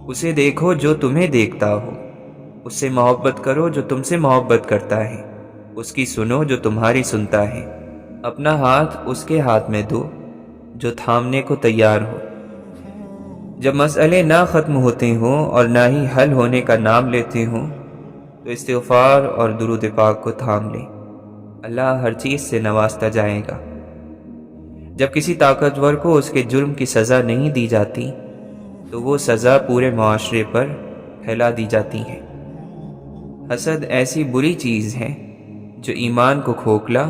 اسے دیکھو جو تمہیں دیکھتا ہو، اس سے محبت کرو جو تم سے محبت کرتا ہے، اس کی سنو جو تمہاری سنتا ہے، اپنا ہاتھ اس کے ہاتھ میں دو جو تھامنے کو تیار ہو۔ جب مسئلے نہ ختم ہوتے ہوں اور نہ ہی حل ہونے کا نام لیتے ہوں تو استغفار اور درود پاک کو تھام لیں، اللہ ہر چیز سے نوازتا جائے گا۔ جب کسی طاقتور کو اس کے جرم کی سزا نہیں دی جاتی تو وہ سزا پورے معاشرے پر پھیلا دی جاتی ہے۔ حسد ایسی بری چیز ہے جو ایمان کو کھوکھلا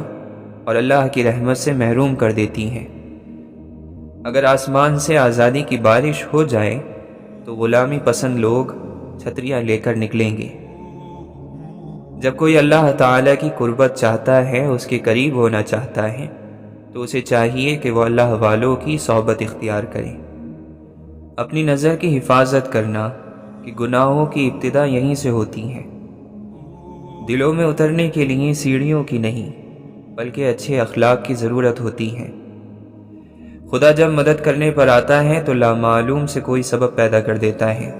اور اللہ کی رحمت سے محروم کر دیتی ہے۔ اگر آسمان سے آزادی کی بارش ہو جائے تو غلامی پسند لوگ چھتریاں لے کر نکلیں گے۔ جب کوئی اللہ تعالیٰ کی قربت چاہتا ہے، اس کے قریب ہونا چاہتا ہے، تو اسے چاہیے کہ وہ اللہ والوں کی صحبت اختیار کرے۔ اپنی نظر کی حفاظت کرنا کہ گناہوں کی ابتدا یہیں سے ہوتی ہے۔ دلوں میں اترنے کے لیے سیڑھیوں کی نہیں بلکہ اچھے اخلاق کی ضرورت ہوتی ہے۔ خدا جب مدد کرنے پر آتا ہے تو لامعلوم سے کوئی سبب پیدا کر دیتا ہے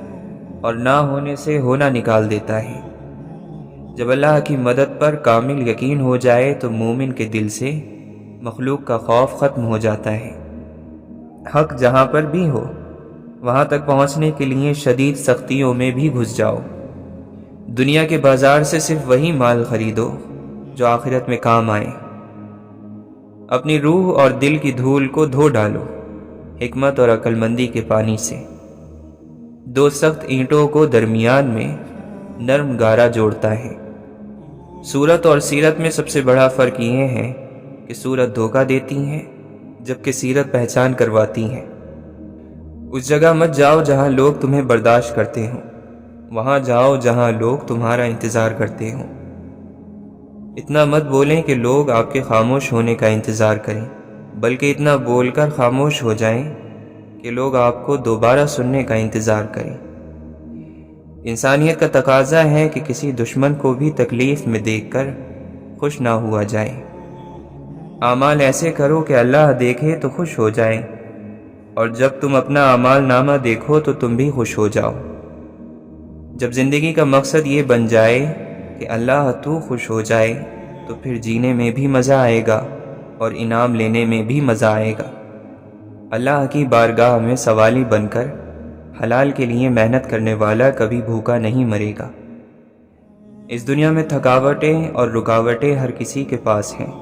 اور نہ ہونے سے ہونا نکال دیتا ہے۔ جب اللہ کی مدد پر کامل یقین ہو جائے تو مومن کے دل سے مخلوق کا خوف ختم ہو جاتا ہے۔ حق جہاں پر بھی ہو وہاں تک پہنچنے کے لیے شدید سختیوں میں بھی گھس جاؤ۔ دنیا کے بازار سے صرف وہی مال خریدو جو آخرت میں کام آئے۔ اپنی روح اور دل کی دھول کو دھو ڈالو حکمت اور عقل مندی کے پانی سے۔ دو سخت اینٹوں کو درمیان میں نرم گارا جوڑتا ہے۔ صورت اور سیرت میں سب سے بڑا فرق یہ ہے کہ صورت دھوکہ دیتی ہے جبکہ سیرت پہچان کرواتی ہے۔ اس جگہ مت جاؤ جہاں لوگ تمہیں برداشت کرتے ہوں، وہاں جاؤ جہاں لوگ تمہارا انتظار کرتے ہوں۔ اتنا مت بولیں کہ لوگ آپ کے خاموش ہونے کا انتظار کریں، بلکہ اتنا بول کر خاموش ہو جائیں کہ لوگ آپ کو دوبارہ سننے کا انتظار کریں۔ انسانیت کا تقاضا ہے کہ کسی دشمن کو بھی تکلیف میں دیکھ کر خوش نہ ہوا جائے۔ اعمال ایسے کرو کہ اللہ دیکھے تو خوش ہو جائے، اور جب تم اپنا اعمال نامہ دیکھو تو تم بھی خوش ہو جاؤ۔ جب زندگی کا مقصد یہ بن جائے کہ اللہ تو خوش ہو جائے تو پھر جینے میں بھی مزہ آئے گا اور انعام لینے میں بھی مزہ آئے گا۔ اللہ کی بارگاہ میں سوالی بن کر حلال کے لیے محنت کرنے والا کبھی بھوکا نہیں مرے گا۔ اس دنیا میں تھکاوٹیں اور رکاوٹیں ہر کسی کے پاس ہیں،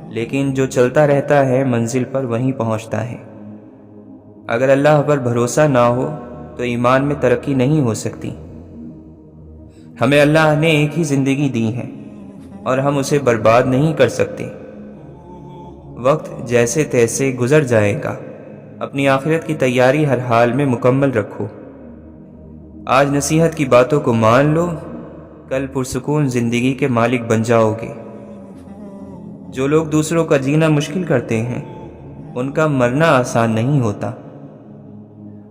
لیکن جو چلتا رہتا ہے منزل پر وہیں پہنچتا ہے۔ اگر اللہ پر بھروسہ نہ ہو تو ایمان میں ترقی نہیں ہو سکتی۔ ہمیں اللہ نے ایک ہی زندگی دی ہے اور ہم اسے برباد نہیں کر سکتے۔ وقت جیسے تیسے گزر جائے گا، اپنی آخرت کی تیاری ہر حال میں مکمل رکھو۔ آج نصیحت کی باتوں کو مان لو، کل پرسکون زندگی کے مالک بن جاؤ گے۔ جو لوگ دوسروں کا جینا مشکل کرتے ہیں ان کا مرنا آسان نہیں ہوتا۔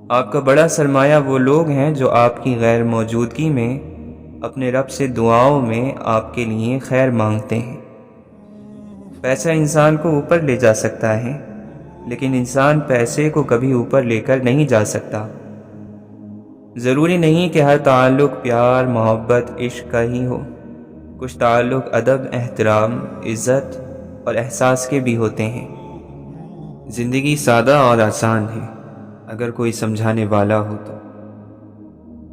آپ کا بڑا سرمایہ وہ لوگ ہیں جو آپ کی غیر موجودگی میں اپنے رب سے دعاؤں میں آپ کے لیے خیر مانگتے ہیں۔ پیسہ انسان کو اوپر لے جا سکتا ہے، لیکن انسان پیسے کو کبھی اوپر لے کر نہیں جا سکتا۔ ضروری نہیں کہ ہر تعلق پیار، محبت، عشق کا ہی ہو۔ کچھ تعلق ادب، احترام، عزت اور احساس کے بھی ہوتے ہیں۔ زندگی سادہ اور آسان ہے اگر کوئی سمجھانے والا ہو تو۔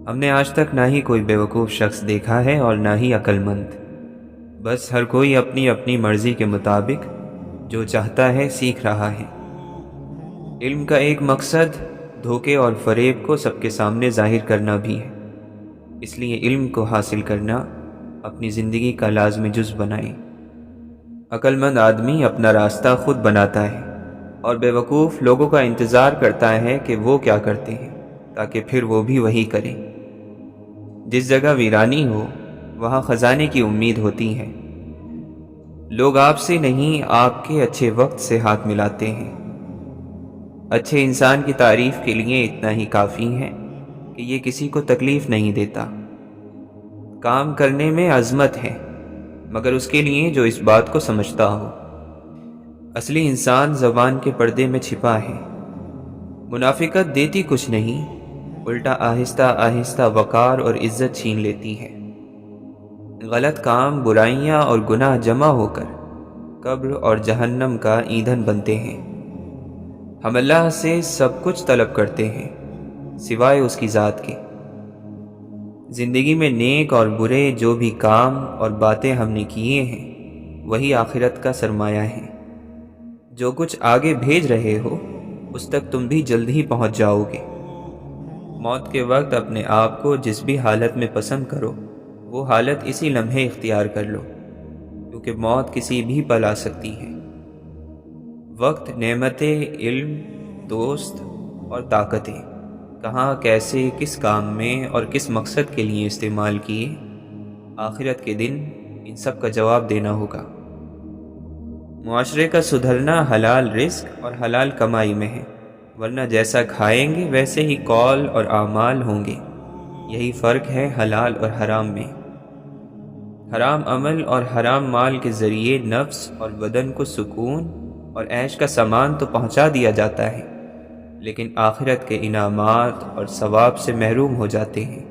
ہم نے آج تک نہ ہی کوئی بیوقوف شخص دیکھا ہے اور نہ ہی عقل مند۔ بس ہر کوئی اپنی اپنی مرضی کے مطابق جو چاہتا ہے سیکھ رہا ہے۔ علم کا ایک مقصد دھوکے اور فریب کو سب کے سامنے ظاہر کرنا بھی ہے، اس لیے علم کو حاصل کرنا اپنی زندگی کا لازمی جز بنائیں۔ عقل مند آدمی اپنا راستہ خود بناتا ہے اور بیوقوف لوگوں کا انتظار کرتا ہے کہ وہ کیا کرتے ہیں تاکہ پھر وہ بھی وہی کریں۔ جس جگہ ویرانی ہو وہاں خزانے کی امید ہوتی ہے۔ لوگ آپ سے نہیں آپ کے اچھے وقت سے ہاتھ ملاتے ہیں۔ اچھے انسان کی تعریف کے لیے اتنا ہی کافی ہے کہ یہ کسی کو تکلیف نہیں دیتا۔ کام کرنے میں عظمت ہے مگر اس کے لیے جو اس بات کو سمجھتا ہو۔ اصلی انسان زبان کے پردے میں چھپا ہے۔ منافقت دیتی کچھ نہیں الٹا آہستہ آہستہ وقار اور عزت چھین لیتی ہے۔ غلط کام، برائیاں اور گناہ جمع ہو کر قبر اور جہنم کا ایندھن بنتے ہیں۔ ہم اللہ سے سب کچھ طلب کرتے ہیں سوائے اس کی ذات کے۔ زندگی میں نیک اور برے جو بھی کام اور باتیں ہم نے کیے ہیں وہی آخرت کا سرمایہ ہے۔ جو کچھ آگے بھیج رہے ہو اس تک تم بھی جلد ہی پہنچ جاؤ گے۔ موت کے وقت اپنے آپ کو جس بھی حالت میں پسند کرو وہ حالت اسی لمحے اختیار کر لو، کیونکہ موت کسی بھی پل آ سکتی ہے۔ وقت، نعمتیں، علم، دوست اور طاقتیں کہاں، کیسے، کس کام میں اور کس مقصد کے لیے استعمال کیے، آخرت کے دن ان سب کا جواب دینا ہوگا۔ معاشرے کا سدھرنا حلال رزق اور حلال کمائی میں ہے، ورنہ جیسا کھائیں گے ویسے ہی قول اور اعمال ہوں گے۔ یہی فرق ہے حلال اور حرام میں۔ حرام عمل اور حرام مال کے ذریعے نفس اور بدن کو سکون اور عیش کا سامان تو پہنچا دیا جاتا ہے، لیکن آخرت کے انعامات اور ثواب سے محروم ہو جاتے ہیں۔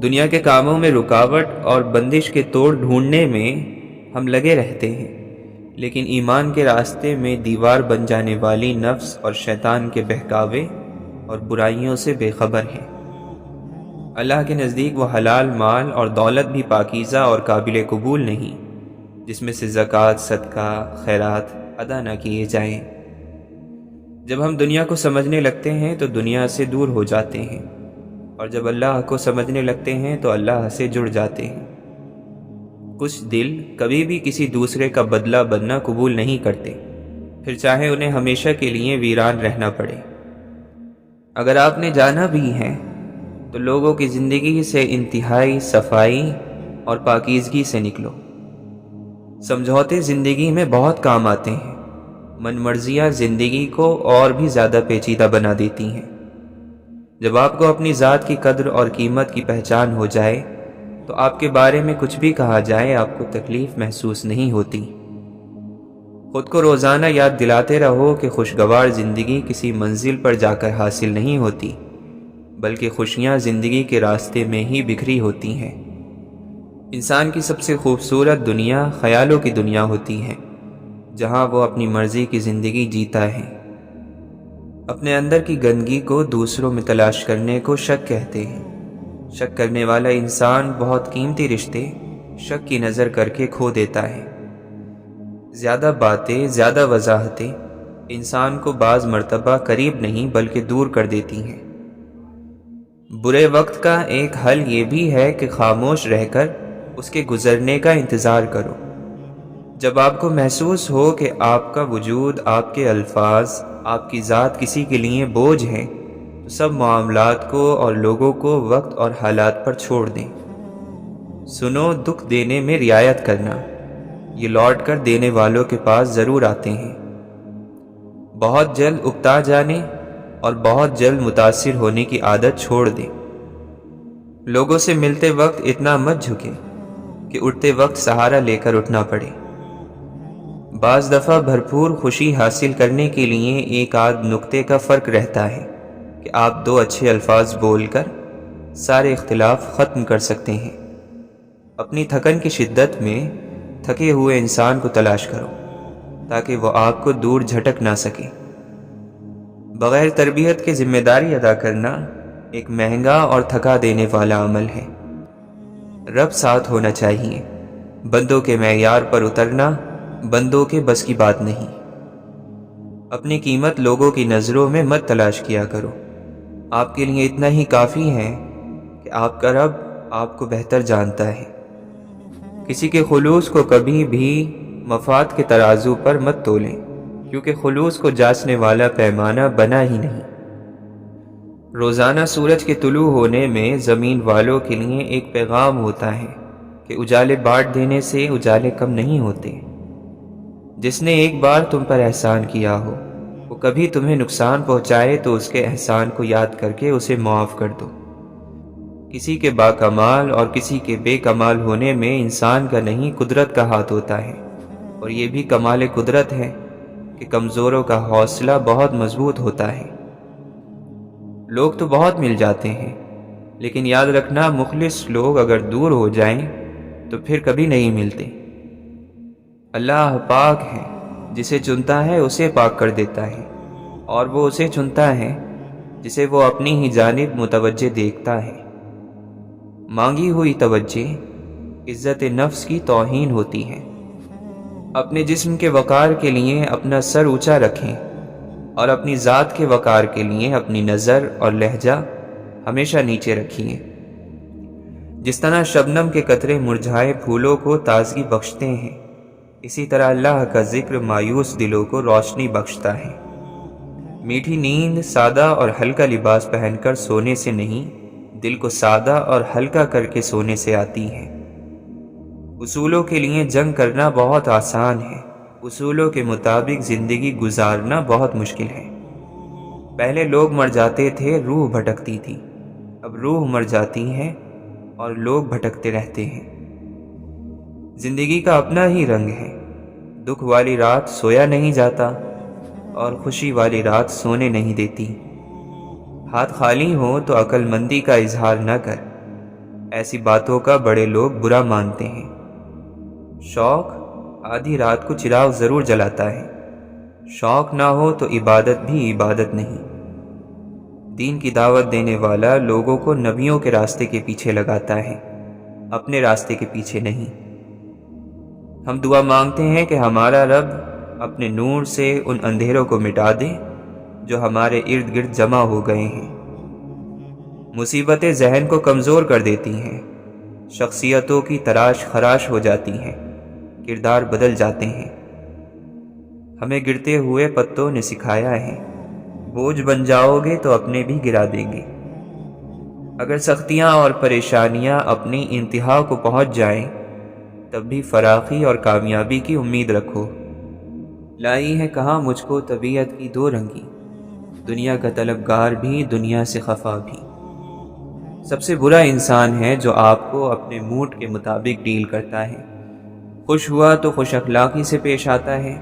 دنیا کے کاموں میں رکاوٹ اور بندش کے توڑ ڈھونڈنے میں ہم لگے رہتے ہیں، لیکن ایمان کے راستے میں دیوار بن جانے والی نفس اور شیطان کے بہکاوے اور برائیوں سے بے خبر ہیں۔ اللہ کے نزدیک وہ حلال مال اور دولت بھی پاکیزہ اور قابل قبول نہیں جس میں سے زکوٰۃ، صدقہ، خیرات ادا نہ کیے جائیں۔ جب ہم دنیا کو سمجھنے لگتے ہیں تو دنیا سے دور ہو جاتے ہیں، اور جب اللہ کو سمجھنے لگتے ہیں تو اللہ سے جڑ جاتے ہیں۔ کچھ دل کبھی بھی کسی دوسرے کا بدلہ بننا قبول نہیں کرتے، پھر چاہے انہیں ہمیشہ کے لیے ویران رہنا پڑے۔ اگر آپ نے جانا بھی ہے تو لوگوں کی زندگی سے انتہائی صفائی اور پاکیزگی سے نکلو۔ سمجھوتے زندگی میں بہت کام آتے ہیں، من مرضیاں زندگی کو اور بھی زیادہ پیچیدہ بنا دیتی ہیں۔ جب آپ کو اپنی ذات کی قدر اور قیمت کی پہچان ہو جائے تو آپ کے بارے میں کچھ بھی کہا جائے آپ کو تکلیف محسوس نہیں ہوتی۔ خود کو روزانہ یاد دلاتے رہو کہ خوشگوار زندگی کسی منزل پر جا کر حاصل نہیں ہوتی، بلکہ خوشیاں زندگی کے راستے میں ہی بکھری ہوتی ہیں۔ انسان کی سب سے خوبصورت دنیا خیالوں کی دنیا ہوتی ہے، جہاں وہ اپنی مرضی کی زندگی جیتا ہے۔ اپنے اندر کی گندگی کو دوسروں میں تلاش کرنے کو شک کہتے ہیں۔ شک کرنے والا انسان بہت قیمتی رشتے شک کی نظر کر کے کھو دیتا ہے۔ زیادہ باتیں، زیادہ وضاحتیں انسان کو بعض مرتبہ قریب نہیں بلکہ دور کر دیتی ہیں۔ برے وقت کا ایک حل یہ بھی ہے کہ خاموش رہ کر اس کے گزرنے کا انتظار کرو۔ جب آپ کو محسوس ہو کہ آپ کا وجود، آپ کے الفاظ، آپ کی ذات کسی کے لیے بوجھ ہے تو سب معاملات کو اور لوگوں کو وقت اور حالات پر چھوڑ دیں۔ سنو، دکھ دینے میں رعایت کرنا، یہ لوٹ کر دینے والوں کے پاس ضرور آتے ہیں۔ بہت جلد اکتا جانے اور بہت جلد متاثر ہونے کی عادت چھوڑ دیں۔ لوگوں سے ملتے وقت اتنا مت جھکے کہ اٹھتے وقت سہارا لے کر اٹھنا پڑے۔ بعض دفعہ بھرپور خوشی حاصل کرنے کے لیے ایک آدھ نکتے کا فرق رہتا ہے کہ آپ دو اچھے الفاظ بول کر سارے اختلاف ختم کر سکتے ہیں۔ اپنی تھکن کی شدت میں تھکے ہوئے انسان کو تلاش کرو تاکہ وہ آپ کو دور جھٹک نہ سکے۔ بغیر تربیت کے ذمہ داری ادا کرنا ایک مہنگا اور تھکا دینے والا عمل ہے۔ رب ساتھ ہونا چاہیے، بندوں کے معیار پر اترنا بندوں کے بس کی بات نہیں۔ اپنی قیمت لوگوں کی نظروں میں مت تلاش کیا کرو۔ آپ کے لیے اتنا ہی کافی ہے کہ آپ کا رب آپ کو بہتر جانتا ہے۔ کسی کے خلوص کو کبھی بھی مفاد کے ترازو پر مت تولیں، کیونکہ خلوص کو جانچنے والا پیمانہ بنا ہی نہیں۔ روزانہ سورج کے طلوع ہونے میں زمین والوں کے لیے ایک پیغام ہوتا ہے کہ اجالے بانٹ دینے سے اجالے کم نہیں ہوتے۔ جس نے ایک بار تم پر احسان کیا ہو وہ کبھی تمہیں نقصان پہنچائے تو اس کے احسان کو یاد کر کے اسے معاف کر دو۔ کسی کے باکمال اور کسی کے بے کمال ہونے میں انسان کا نہیں قدرت کا ہاتھ ہوتا ہے، اور یہ بھی کمال قدرت ہے کہ کمزوروں کا حوصلہ بہت مضبوط ہوتا ہے۔ لوگ تو بہت مل جاتے ہیں، لیکن یاد رکھنا مخلص لوگ اگر دور ہو جائیں تو پھر کبھی نہیں ملتے۔ اللہ پاک ہے، جسے چنتا ہے اسے پاک کر دیتا ہے، اور وہ اسے چنتا ہے جسے وہ اپنی ہی جانب متوجہ دیکھتا ہے۔ مانگی ہوئی توجہ عزت نفس کی توہین ہوتی ہے۔ اپنے جسم کے وقار کے لیے اپنا سر اونچا رکھیں، اور اپنی ذات کے وقار کے لیے اپنی نظر اور لہجہ ہمیشہ نیچے رکھیے۔ جس طرح شبنم کے قطرے مرجھائے پھولوں کو تازگی بخشتے ہیں، اسی طرح اللہ کا ذکر مایوس دلوں کو روشنی بخشتا ہے۔ میٹھی نیند سادہ اور ہلکا لباس پہن کر سونے سے نہیں، دل کو سادہ اور ہلکا کر کے سونے سے آتی ہے۔ اصولوں کے لیے جنگ کرنا بہت آسان ہے، اصولوں کے مطابق زندگی گزارنا بہت مشکل ہے۔ پہلے لوگ مر جاتے تھے، روح بھٹکتی تھی، اب روح مر جاتی ہے اور لوگ بھٹکتے رہتے ہیں۔ زندگی کا اپنا ہی رنگ ہے، دکھ والی رات سویا نہیں جاتا اور خوشی والی رات سونے نہیں دیتی۔ ہاتھ خالی ہو تو عقل مندی کا اظہار نہ کر، ایسی باتوں کا بڑے لوگ برا مانتے ہیں۔ شوق آدھی رات کو چراغ ضرور جلاتا ہے، شوق نہ ہو تو عبادت بھی عبادت نہیں۔ دین کی دعوت دینے والا لوگوں کو نبیوں کے راستے کے پیچھے لگاتا ہے، اپنے راستے کے پیچھے نہیں۔ ہم دعا مانگتے ہیں کہ ہمارا رب اپنے نور سے ان اندھیروں کو مٹا دے جو ہمارے ارد گرد جمع ہو گئے ہیں۔ مصیبتیں ذہن کو کمزور کر دیتی ہیں، شخصیتوں کی تراش خراش ہو جاتی ہیں، کردار بدل جاتے ہیں۔ ہمیں گرتے ہوئے پتوں نے سکھایا ہے، بوجھ بن جاؤ گے تو اپنے بھی گرا دیں گے۔ اگر سختیاں اور پریشانیاں اپنی انتہا کو پہنچ جائیں تب بھی فراخی اور کامیابی کی امید رکھو۔ لائی ہے کہاں مجھ کو طبیعت کی دو رنگی، دنیا کا طلبگار بھی دنیا سے خفا بھی۔ سب سے برا انسان ہے جو آپ کو اپنے موڈ کے مطابق ڈیل کرتا ہے۔ خوش ہوا تو خوش اخلاقی سے پیش آتا ہے،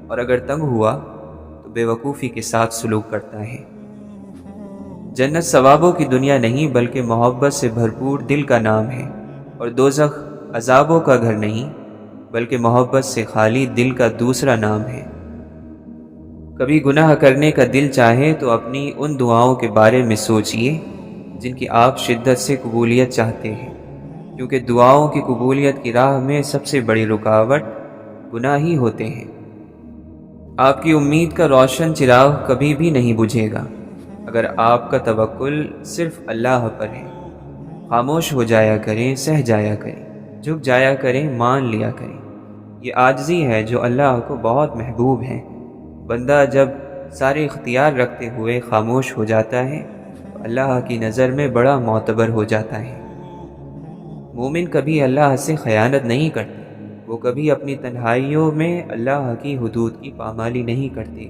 اور اگر تنگ ہوا تو بے وقوفی کے ساتھ سلوک کرتا ہے۔ جنت ثوابوں کی دنیا نہیں بلکہ محبت سے بھرپور دل کا نام ہے، اور دوزخ عذابوں کا گھر نہیں بلکہ محبت سے خالی دل کا دوسرا نام ہے۔ کبھی گناہ کرنے کا دل چاہے تو اپنی ان دعاؤں کے بارے میں سوچئے جن کی آپ شدت سے قبولیت چاہتے ہیں، کیونکہ دعاؤں کی قبولیت کی راہ میں سب سے بڑی رکاوٹ گناہ ہی ہوتے ہیں۔ آپ کی امید کا روشن چراغ کبھی بھی نہیں بجھے گا اگر آپ کا توکل صرف اللہ پر ہے۔ خاموش ہو جایا کریں، سہ جایا کریں، جھک جایا کریں، مان لیا کریں۔ یہ عاجزی ہے جو اللہ کو بہت محبوب ہے۔ بندہ جب سارے اختیار رکھتے ہوئے خاموش ہو جاتا ہے تو اللہ کی نظر میں بڑا معتبر ہو جاتا ہے۔ مومن کبھی اللہ سے خیانت نہیں کرتے، وہ کبھی اپنی تنہائیوں میں اللہ کی حدود کی پامالی نہیں کرتے۔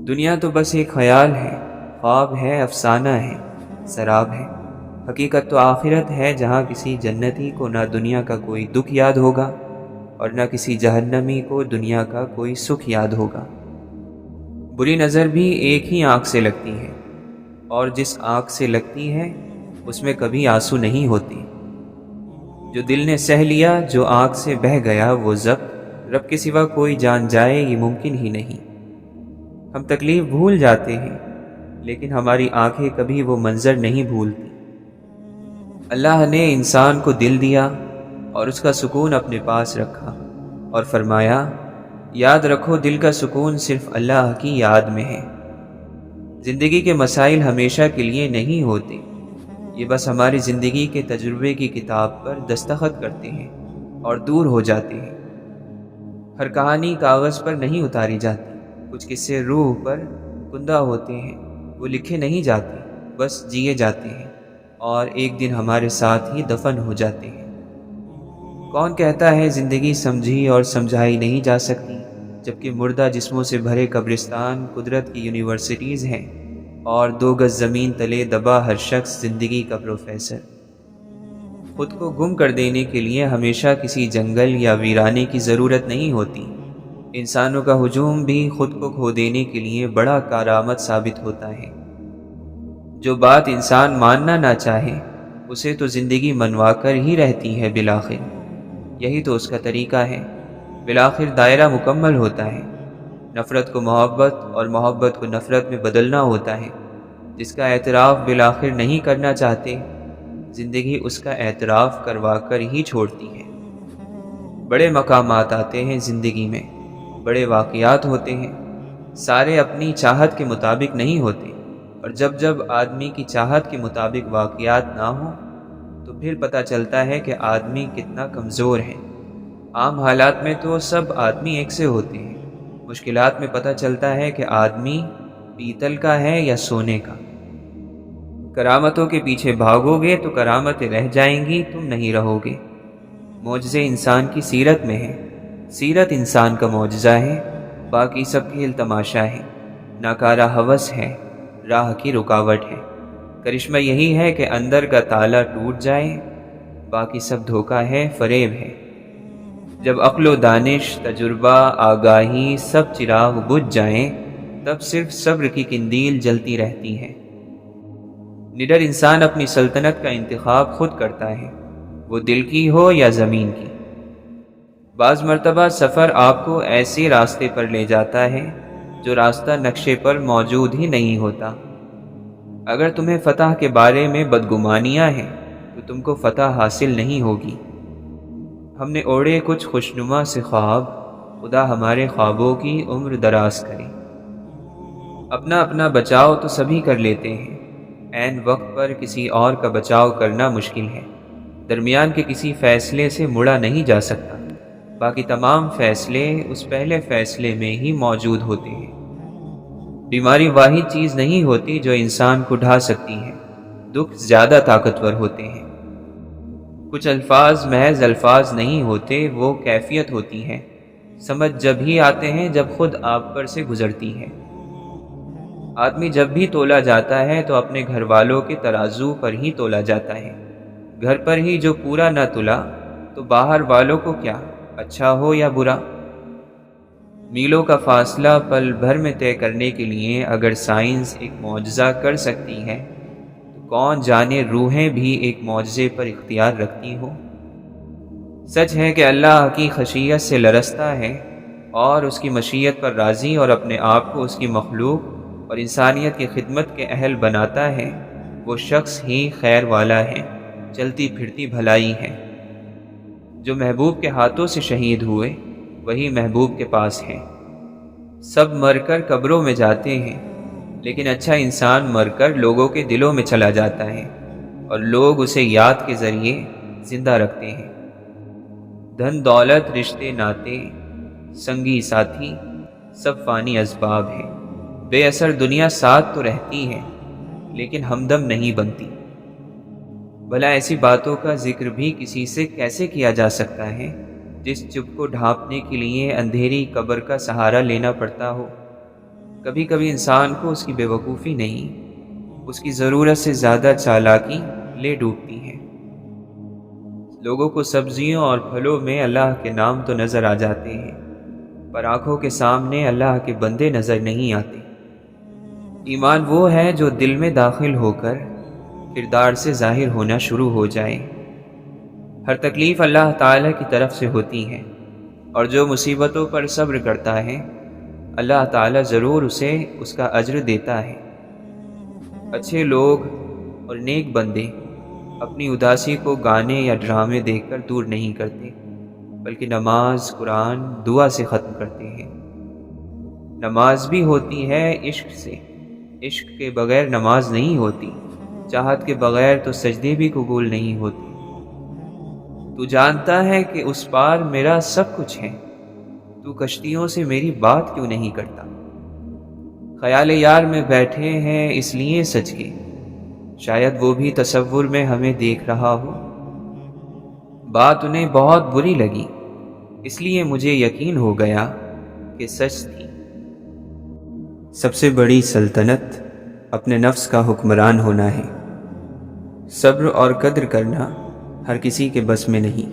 دنیا تو بس ایک خیال ہے، خواب ہے، افسانہ ہے، سراب ہے۔ حقیقت تو آخرت ہے جہاں کسی جنتی کو نہ دنیا کا کوئی دکھ یاد ہوگا اور نہ کسی جہنمی کو دنیا کا کوئی سکھ یاد ہوگا۔ بری نظر بھی ایک ہی آنکھ سے لگتی ہے، اور جس آنکھ سے لگتی ہے اس میں کبھی آنسو نہیں ہوتے۔ جو دل نے سہ لیا، جو آنکھ سے بہہ گیا وہ ضبط، رب کے سوا کوئی جان جائے یہ ممکن ہی نہیں۔ ہم تکلیف بھول جاتے ہیں لیکن ہماری آنکھیں کبھی وہ منظر نہیں بھولتی۔ اللہ نے انسان کو دل دیا اور اس کا سکون اپنے پاس رکھا اور فرمایا، یاد رکھو دل کا سکون صرف اللہ کی یاد میں ہے۔ زندگی کے مسائل ہمیشہ کے لیے نہیں ہوتے، یہ بس ہماری زندگی کے تجربے کی کتاب پر دستخط کرتے ہیں اور دور ہو جاتے ہیں۔ ہر کہانی کاغذ پر نہیں اتاری جاتی، کچھ قصے روح پر کندہ ہوتے ہیں، وہ لکھے نہیں جاتے، بس جیے جاتے ہیں اور ایک دن ہمارے ساتھ ہی دفن ہو جاتے ہیں۔ کون کہتا ہے زندگی سمجھی اور سمجھائی نہیں جا سکتی، جبکہ مردہ جسموں سے بھرے قبرستان قدرت کی یونیورسٹیز ہیں اور 2 گز زمین تلے دبا ہر شخص زندگی کا پروفیسر۔ خود کو گم کر دینے کے لیے ہمیشہ کسی جنگل یا ویرانے کی ضرورت نہیں ہوتی۔ انسانوں کا ہجوم بھی خود کو کھو دینے کے لیے بڑا کارآمد ثابت ہوتا ہے۔ جو بات انسان ماننا نہ چاہے اسے تو زندگی منوا کر ہی رہتی ہے بالآخر، یہی تو اس کا طریقہ ہے۔ بالآخر دائرہ مکمل ہوتا ہے، نفرت کو محبت اور محبت کو نفرت میں بدلنا ہوتا ہے۔ جس کا اعتراف بالآخر نہیں کرنا چاہتے، زندگی اس کا اعتراف کروا کر ہی چھوڑتی ہے۔ بڑے مقامات آتے ہیں زندگی میں، بڑے واقعات ہوتے ہیں، سارے اپنی چاہت کے مطابق نہیں ہوتے، اور جب جب آدمی کی چاہت کے مطابق واقعات نہ ہوں تو پھر پتہ چلتا ہے کہ آدمی کتنا کمزور ہے۔ عام حالات میں تو سب آدمی ایک سے ہوتے ہیں، مشکلات میں پتہ چلتا ہے کہ آدمی پیتل کا ہے یا سونے کا۔ کرامتوں کے پیچھے بھاگو گے تو کرامتیں رہ جائیں گی، تم نہیں رہو گے۔ معجزے انسان کی سیرت میں ہے، سیرت انسان کا معجزہ ہے، باقی سب کھیل تماشا ہے، ناکارہ ہوس ہے، راہ کی رکاوٹ ہے۔ کرشمہ یہی ہے کہ اندر کا تالا ٹوٹ جائے، باقی سب دھوکہ ہے، فریب ہے۔ جب عقل و دانش، تجربہ، آگاہی سب چراغ بجھ جائیں، تب صرف صبر کی قندیل جلتی رہتی ہے۔ نڈر انسان اپنی سلطنت کا انتخاب خود کرتا ہے، وہ دل کی ہو یا زمین کی۔ بعض مرتبہ سفر آپ کو ایسے راستے پر لے جاتا ہے جو راستہ نقشے پر موجود ہی نہیں ہوتا۔ اگر تمہیں فتح کے بارے میں بدگمانیاں ہیں تو تم کو فتح حاصل نہیں ہوگی۔ ہم نے اوڑے کچھ خوشنما سے خواب، خدا ہمارے خوابوں کی عمر دراز کرے۔ اپنا اپنا بچاؤ تو سبھی کر لیتے ہیں، عین وقت پر کسی اور کا بچاؤ کرنا مشکل ہے۔ درمیان کے کسی فیصلے سے مڑا نہیں جا سکتا، باقی تمام فیصلے اس پہلے فیصلے میں ہی موجود ہوتے ہیں۔ بیماری واحد چیز نہیں ہوتی جو انسان کو ڈھا سکتی ہے، دکھ زیادہ طاقتور ہوتے ہیں۔ کچھ الفاظ محض الفاظ نہیں ہوتے، وہ کیفیت ہوتی ہے۔ سمجھ جب ہی آتے ہیں جب خود آپ پر سے گزرتی ہے۔ آدمی جب بھی تولا جاتا ہے تو اپنے گھر والوں کے ترازو پر ہی تولا جاتا ہے۔ گھر پر ہی جو پورا نہ تلا تو باہر والوں کو کیا، اچھا ہو یا برا۔ میلوں کا فاصلہ پل بھر میں طے کرنے کے لیے اگر سائنس ایک معجزہ کر سکتی ہے تو کون جانے روحیں بھی ایک معجزے پر اختیار رکھتی ہو۔ سچ ہے کہ اللہ کی خشیت سے لرزتا ہے اور اس کی مشیت پر راضی اور اپنے آپ کو اس کی مخلوق اور انسانیت کی خدمت کے اہل بناتا ہے، وہ شخص ہی خیر والا ہے، چلتی پھرتی بھلائی ہے۔ جو محبوب کے ہاتھوں سے شہید ہوئے وہی محبوب کے پاس ہیں۔ سب مر کر قبروں میں جاتے ہیں، لیکن اچھا انسان مر کر لوگوں کے دلوں میں چلا جاتا ہے اور لوگ اسے یاد کے ذریعے زندہ رکھتے ہیں۔ دھن دولت، رشتے ناتے، سنگی ساتھی سب فانی اسباب ہیں۔ بے اثر دنیا ساتھ تو رہتی ہے لیکن ہمدم نہیں بنتی۔ بھلا ایسی باتوں کا ذکر بھی کسی سے کیسے کیا جا سکتا ہے جس چپ کو ڈھانپنے کے لیے اندھیری قبر کا سہارا لینا پڑتا ہو۔ کبھی کبھی انسان کو اس کی بے وقوفی نہیں، اس کی ضرورت سے زیادہ چالاکی لے ڈوبتی ہے۔ لوگوں کو سبزیوں اور پھلوں میں اللہ کے نام تو نظر آ جاتے ہیں، پر آنکھوں کے سامنے اللہ کے بندے نظر نہیں آتے۔ ایمان وہ ہے جو دل میں داخل ہو کر کردار سے ظاہر ہونا شروع ہو جائے۔ ہر تکلیف اللہ تعالیٰ کی طرف سے ہوتی ہے، اور جو مصیبتوں پر صبر کرتا ہے اللہ تعالیٰ ضرور اسے اس کا اجر دیتا ہے۔ اچھے لوگ اور نیک بندے اپنی اداسی کو گانے یا ڈرامے دیکھ کر دور نہیں کرتے، بلکہ نماز، قرآن، دعا سے ختم کرتے ہیں۔ نماز بھی ہوتی ہے عشق سے، عشق کے بغیر نماز نہیں ہوتی، چاہت کے بغیر تو سجدے بھی قبول نہیں ہوتے۔ تو جانتا ہے کہ اس پار میرا سب کچھ ہے، تو کشتیوں سے میری بات کیوں نہیں کرتا؟ خیال یار میں بیٹھے ہیں اس لیے سج کے، شاید وہ بھی تصور میں ہمیں دیکھ رہا ہو۔ بات انہیں بہت بری لگی، اس لیے مجھے یقین ہو گیا کہ سچ تھی۔ سب سے بڑی سلطنت اپنے نفس کا حکمران ہونا ہے۔ صبر اور قدر کرنا ہر کسی کے بس میں نہیں۔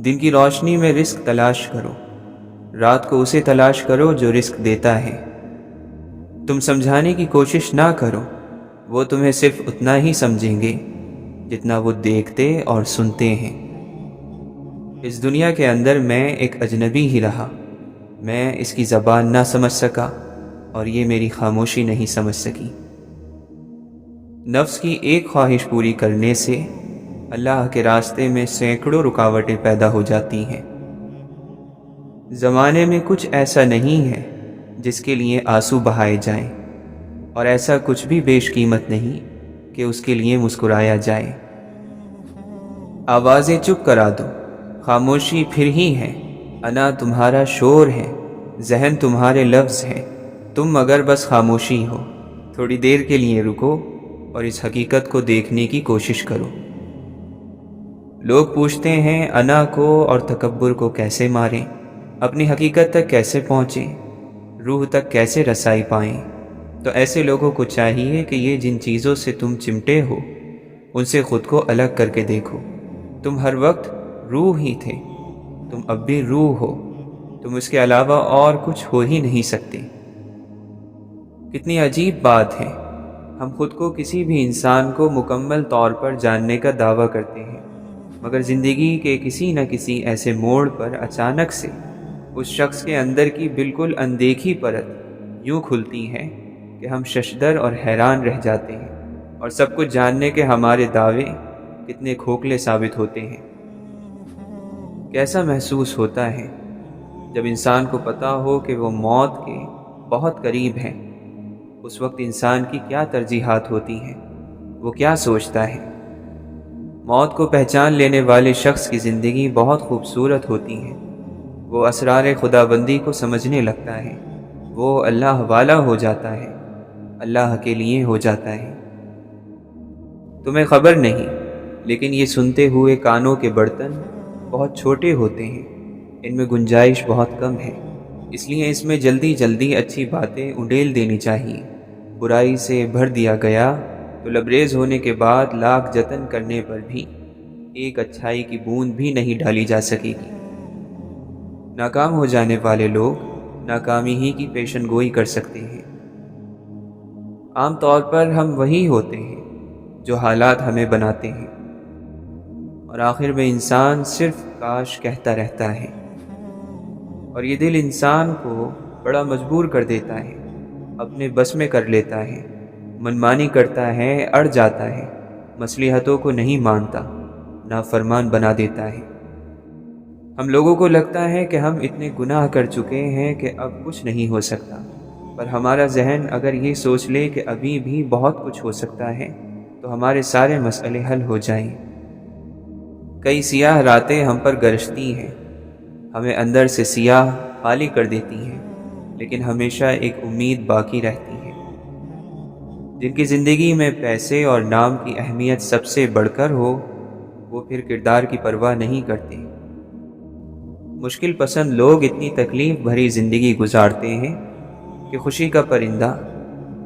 دن کی روشنی میں رزق تلاش کرو، رات کو اسے تلاش کرو جو رزق دیتا ہے۔ تم سمجھانے کی کوشش نہ کرو، وہ تمہیں صرف اتنا ہی سمجھیں گے جتنا وہ دیکھتے اور سنتے ہیں۔ اس دنیا کے اندر میں ایک اجنبی ہی رہا، میں اس کی زبان نہ سمجھ سکا اور یہ میری خاموشی نہیں سمجھ سکی۔ نفس کی ایک خواہش پوری کرنے سے اللہ کے راستے میں سینکڑوں رکاوٹیں پیدا ہو جاتی ہیں۔ زمانے میں کچھ ایسا نہیں ہے جس کے لیے آنسو بہائے جائیں، اور ایسا کچھ بھی بیش قیمت نہیں کہ اس کے لیے مسکرایا جائے۔ آوازیں چپ کرا دو، خاموشی پھر ہی ہے، انا تمہارا شور ہے، ذہن تمہارے لفظ ہے، تم مگر بس خاموشی ہو۔ تھوڑی دیر کے لیے رکو اور اس حقیقت کو دیکھنے کی کوشش کرو۔ لوگ پوچھتے ہیں انا کو اور تکبر کو کیسے ماریں، اپنی حقیقت تک کیسے پہنچیں، روح تک کیسے رسائی پائیں۔ تو ایسے لوگوں کو چاہیے کہ یہ جن چیزوں سے تم چمٹے ہو ان سے خود کو الگ کر کے دیکھو۔ تم ہر وقت روح ہی تھے، تم اب بھی روح ہو، تم اس کے علاوہ اور کچھ ہو ہی نہیں سکتے۔ کتنی عجیب بات ہے، ہم خود کو کسی بھی انسان کو مکمل طور پر جاننے کا دعویٰ کرتے ہیں، مگر زندگی کے کسی نہ کسی ایسے موڑ پر اچانک سے اس شخص کے اندر کی بالکل اندیکھی پرت یوں کھلتی ہے کہ ہم ششدر اور حیران رہ جاتے ہیں، اور سب کچھ جاننے کے ہمارے دعوے کتنے کھوکھلے ثابت ہوتے ہیں۔ کیسا محسوس ہوتا ہے جب انسان کو پتہ ہو کہ وہ موت کے بہت قریب ہے۔ اس وقت انسان کی کیا ترجیحات ہوتی ہیں، وہ کیا سوچتا ہے۔ موت کو پہچان لینے والے شخص کی زندگی بہت خوبصورت ہوتی ہے، وہ اسرار خداوندی کو سمجھنے لگتا ہے، وہ اللہ والا ہو جاتا ہے، اللہ کے لیے ہو جاتا ہے۔ تمہیں خبر نہیں، لیکن یہ سنتے ہوئے کانوں کے برتن بہت چھوٹے ہوتے ہیں، ان میں گنجائش بہت کم ہے، اس لیے اس میں جلدی جلدی اچھی باتیں انڈیل دینی چاہیے۔ برائی سے بھر دیا گیا تو لبریز ہونے کے بعد لاکھ جتن کرنے پر بھی ایک اچھائی کی بوند بھی نہیں ڈالی جا سکے گی۔ ناکام ہو جانے والے لوگ ناکامی ہی کی پیشن گوئی کر سکتے ہیں۔ عام طور پر ہم وہی ہوتے ہیں جو حالات ہمیں بناتے ہیں، اور آخر میں انسان صرف کاش کہتا رہتا ہے، اور یہ دل انسان کو بڑا مجبور کر دیتا ہے، اپنے بس میں کر لیتا ہے، منمانی کرتا ہے، اڑ جاتا ہے، مصلحتوں کو نہیں مانتا، نافرمان بنا دیتا ہے۔ ہم لوگوں کو لگتا ہے کہ ہم اتنے گناہ کر چکے ہیں کہ اب کچھ نہیں ہو سکتا، پر ہمارا ذہن اگر یہ سوچ لے کہ ابھی بھی بہت کچھ ہو سکتا ہے تو ہمارے سارے مسئلے حل ہو جائیں۔ کئی سیاہ راتیں ہم پر گرجتی ہیں، ہمیں اندر سے سیاہ خالی کر دیتی ہیں، لیکن ہمیشہ ایک امید باقی رہتی ہے۔ جن کی زندگی میں پیسے اور نام کی اہمیت سب سے بڑھ کر ہو، وہ پھر کردار کی پرواہ نہیں کرتے۔ مشکل پسند لوگ اتنی تکلیف بھری زندگی گزارتے ہیں کہ خوشی کا پرندہ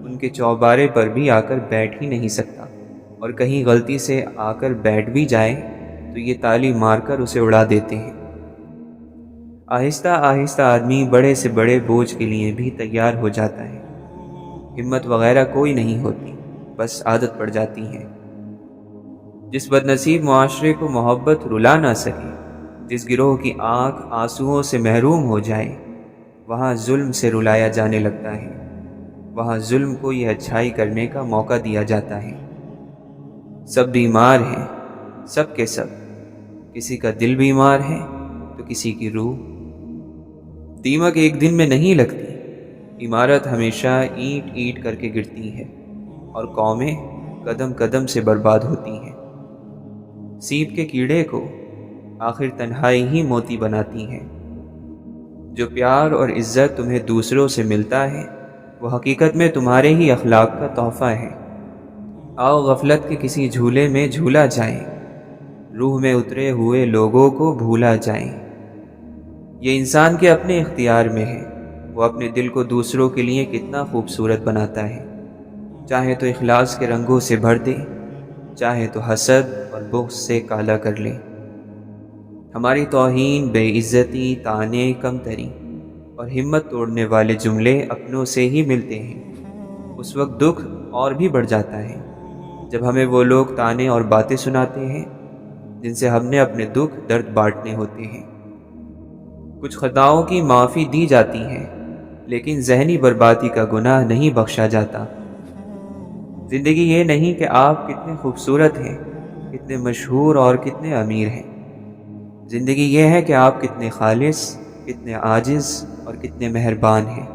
ان کے چوبارے پر بھی آ کر بیٹھ ہی نہیں سکتا، اور کہیں غلطی سے آ کر بیٹھ بھی جائے تو یہ تالی مار کر اسے اڑا دیتے ہیں۔ آہستہ آہستہ آدمی بڑے سے بڑے بوجھ کے لیے بھی تیار ہو جاتا ہے، ہمت وغیرہ کوئی نہیں ہوتی، بس عادت پڑ جاتی ہے۔ جس بدنصیب معاشرے کو محبت رلا نہ سکے، جس گروہ کی آنکھ آنسوؤں سے محروم ہو جائے، وہاں ظلم سے رلایا جانے لگتا ہے، وہاں ظلم کو یہ اچھائی کرنے کا موقع دیا جاتا ہے۔ سب بیمار ہیں، سب کے سب، کسی کا دل بیمار ہے تو کسی کی روح۔ دیمک ایک دن میں نہیں لگتی، عمارت ہمیشہ اینٹ اینٹ کر کے گرتی ہے، اور قومیں قدم قدم سے برباد ہوتی ہیں۔ سیب کے کیڑے کو آخر تنہائی ہی موتی بناتی ہے۔ جو پیار اور عزت تمہیں دوسروں سے ملتا ہے، وہ حقیقت میں تمہارے ہی اخلاق کا تحفہ ہے۔ آؤ غفلت کے کسی جھولے میں جھولا جائیں، روح میں اترے ہوئے لوگوں کو بھولا جائیں۔ یہ انسان کے اپنے اختیار میں ہے، وہ اپنے دل کو دوسروں کے لیے کتنا خوبصورت بناتا ہے، چاہے تو اخلاص کے رنگوں سے بھر دے، چاہے تو حسد اور بغض سے کالا کر لے۔ ہماری توہین، بے عزتی، طعنے، کمتری اور ہمت توڑنے والے جملے اپنوں سے ہی ملتے ہیں۔ اس وقت دکھ اور بھی بڑھ جاتا ہے جب ہمیں وہ لوگ تانے اور باتیں سناتے ہیں جن سے ہم نے اپنے دکھ درد بانٹنے ہوتے ہیں۔ کچھ خطاؤں کی معافی دی جاتی ہے لیکن ذہنی بربادی کا گناہ نہیں بخشا جاتا۔ زندگی یہ نہیں کہ آپ کتنے خوبصورت ہیں، کتنے مشہور اور کتنے امیر ہیں۔ زندگی یہ ہے کہ آپ کتنے خالص، کتنے عاجز اور کتنے مہربان ہیں۔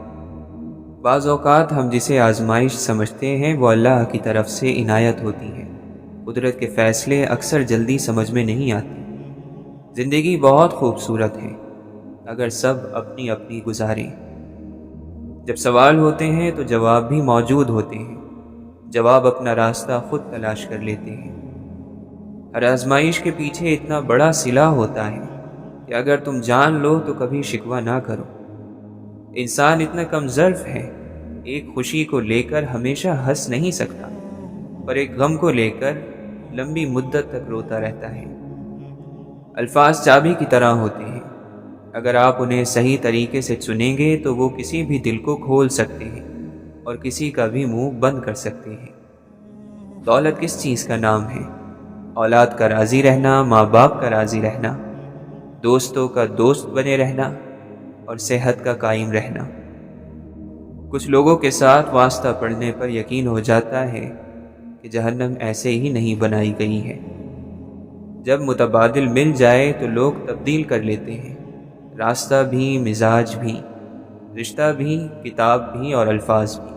بعض اوقات ہم جسے آزمائش سمجھتے ہیں وہ اللہ کی طرف سے عنایت ہوتی ہے۔ قدرت کے فیصلے اکثر جلدی سمجھ میں نہیں آتے۔ زندگی بہت خوبصورت ہے اگر سب اپنی اپنی گزاریں۔ جب سوال ہوتے ہیں تو جواب بھی موجود ہوتے ہیں۔ جواب اپنا راستہ خود تلاش کر لیتے ہیں۔ ہر آزمائش کے پیچھے اتنا بڑا صلہ ہوتا ہے کہ اگر تم جان لو تو کبھی شکوہ نہ کرو۔ انسان اتنا کم ظرف ہے، ایک خوشی کو لے کر ہمیشہ ہنس نہیں سکتا، پر ایک غم کو لے کر لمبی مدت تک روتا رہتا ہے۔ الفاظ چابی کی طرح ہوتے ہیں، اگر آپ انہیں صحیح طریقے سے چنیں گے تو وہ کسی بھی دل کو کھول سکتے ہیں اور کسی کا بھی منہ بند کر سکتے ہیں۔ دولت کس چیز کا نام ہے؟ اولاد کا راضی رہنا، ماں باپ کا راضی رہنا، دوستوں کا دوست بنے رہنا اور صحت کا قائم رہنا۔ کچھ لوگوں کے ساتھ واسطہ پڑھنے پر یقین ہو جاتا ہے کہ جہنم ایسے ہی نہیں بنائی گئی ہے۔ جب متبادل مل جائے تو لوگ تبدیل کر لیتے ہیں، راستہ بھی، مزاج بھی، رشتہ بھی، کتاب بھی اور الفاظ بھی۔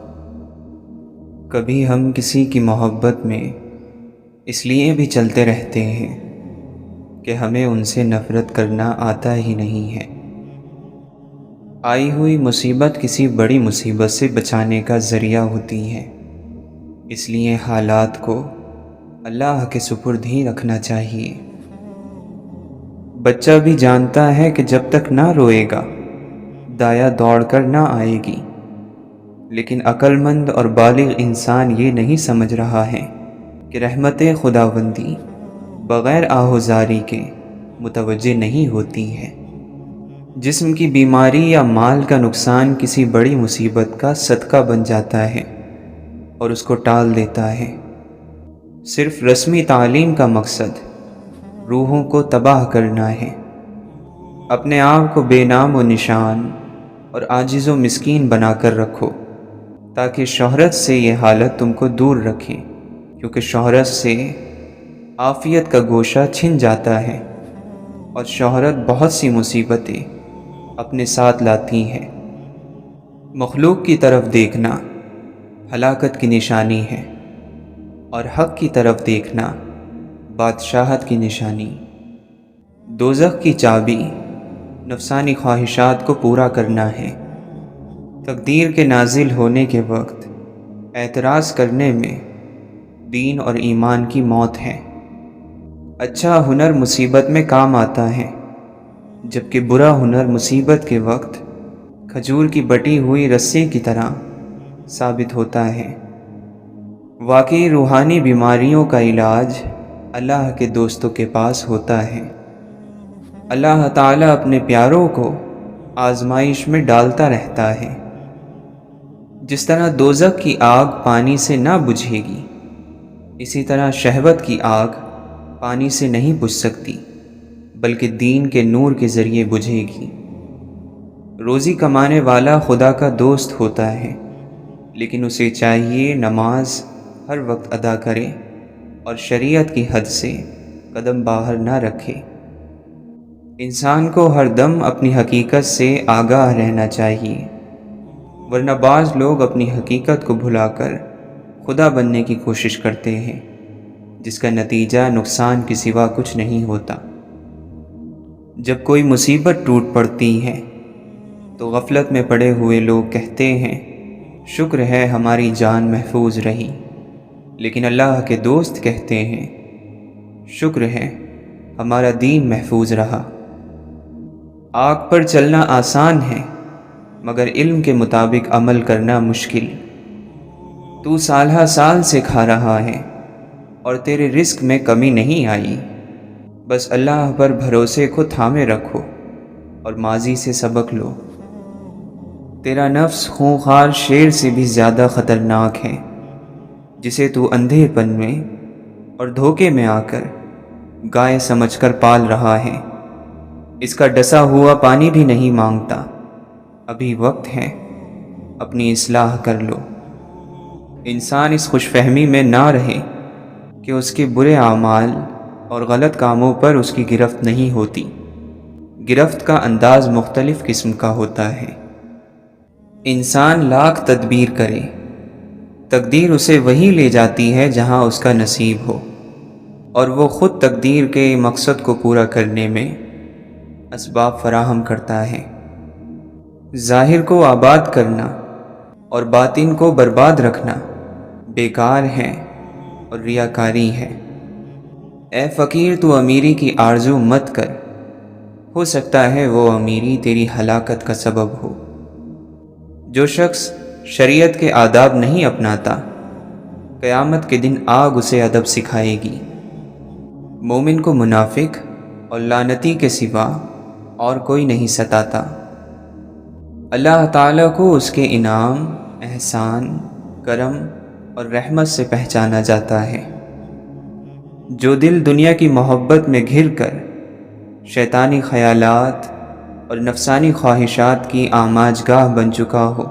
کبھی ہم کسی کی محبت میں اس لیے بھی چلتے رہتے ہیں کہ ہمیں ان سے نفرت کرنا آتا ہی نہیں ہے۔ آئی ہوئی مصیبت کسی بڑی مصیبت سے بچانے کا ذریعہ ہوتی ہے، اس لیے حالات کو اللہ کے سپرد ہی رکھنا چاہیے۔ بچہ بھی جانتا ہے کہ جب تک نہ روئے گا دایا دوڑ کر نہ آئے گی، لیکن عقل مند اور بالغ انسان یہ نہیں سمجھ رہا ہے کہ رحمت خداوندی بغیر آہوزاری کے متوجہ نہیں ہوتی ہے۔ جسم کی بیماری یا مال کا نقصان کسی بڑی مصیبت کا صدقہ بن جاتا ہے اور اس کو ٹال دیتا ہے۔ صرف رسمی تعلیم کا مقصد روحوں کو تباہ کرنا ہے۔ اپنے آپ کو بے نام و نشان اور عاجز و مسکین بنا کر رکھو تاکہ شہرت سے یہ حالت تم کو دور رکھے، کیونکہ شہرت سے عافیت کا گوشہ چھن جاتا ہے اور شہرت بہت سی مصیبتیں اپنے ساتھ لاتی ہیں۔ مخلوق کی طرف دیکھنا ہلاکت کی نشانی ہے اور حق کی طرف دیکھنا بادشاہت کی نشانی۔ دوزخ کی چابی نفسانی خواہشات کو پورا کرنا ہے۔ تقدیر کے نازل ہونے کے وقت اعتراض کرنے میں دین اور ایمان کی موت ہے۔ اچھا ہنر مصیبت میں کام آتا ہے، جبکہ برا ہنر مصیبت کے وقت کھجور کی بٹی ہوئی رسی کی طرح ثابت ہوتا ہے۔ واقعی روحانی بیماریوں کا علاج اللہ کے دوستوں کے پاس ہوتا ہے۔ اللہ تعالیٰ اپنے پیاروں کو آزمائش میں ڈالتا رہتا ہے۔ جس طرح دوزخ کی آگ پانی سے نہ بجھے گی، اسی طرح شہوت کی آگ پانی سے نہیں بجھ سکتی بلکہ دین کے نور کے ذریعے بجھے گی۔ روزی کمانے والا خدا کا دوست ہوتا ہے، لیکن اسے چاہیے نماز ہر وقت ادا کرے اور شریعت کی حد سے قدم باہر نہ رکھے۔ انسان کو ہر دم اپنی حقیقت سے آگاہ رہنا چاہیے، ورنہ بعض لوگ اپنی حقیقت کو بھلا کر خدا بننے کی کوشش کرتے ہیں، جس کا نتیجہ نقصان کے سوا کچھ نہیں ہوتا۔ جب کوئی مصیبت ٹوٹ پڑتی ہے تو غفلت میں پڑے ہوئے لوگ کہتے ہیں شکر ہے ہماری جان محفوظ رہی، لیکن اللہ کے دوست کہتے ہیں شکر ہے ہمارا دین محفوظ رہا۔ آگ پر چلنا آسان ہے مگر علم کے مطابق عمل کرنا مشکل۔ تو سالہ سال سے کھا رہا ہے اور تیرے رزق میں کمی نہیں آئی، بس اللہ پر بھروسے کو تھامے رکھو اور ماضی سے سبق لو۔ تیرا نفس خونخوار شیر سے بھی زیادہ خطرناک ہے، جسے تو اندھے پن میں اور دھوکے میں آ کر گائے سمجھ کر پال رہا ہے۔ اس کا ڈسا ہوا پانی بھی نہیں مانگتا، ابھی وقت ہے، اپنی اصلاح کر لو۔ انسان اس خوش فہمی میں نہ رہے کہ اس کے برے اعمال اور غلط کاموں پر اس کی گرفت نہیں ہوتی۔ گرفت کا انداز مختلف قسم کا ہوتا ہے۔ انسان لاکھ تدبیر کرے، تقدیر اسے وہیں لے جاتی ہے جہاں اس کا نصیب ہو، اور وہ خود تقدیر کے مقصد کو پورا کرنے میں اسباب فراہم کرتا ہے۔ ظاہر کو آباد کرنا اور باطن کو برباد رکھنا بیکار ہے اور ریاکاری ہے۔ اے فقیر، تو امیری کی آرزو مت کر، ہو سکتا ہے وہ امیری تیری ہلاکت کا سبب ہو۔ جو شخص شریعت کے آداب نہیں اپناتا، قیامت کے دن آگ اسے ادب سکھائے گی۔ مومن کو منافق اور لعنتی کے سوا اور کوئی نہیں ستاتا۔ اللہ تعالیٰ کو اس کے انعام، احسان، کرم اور رحمت سے پہچانا جاتا ہے۔ جو دل دنیا کی محبت میں گھر کر شیطانی خیالات اور نفسانی خواہشات کی آماج گاہ بن چکا ہو،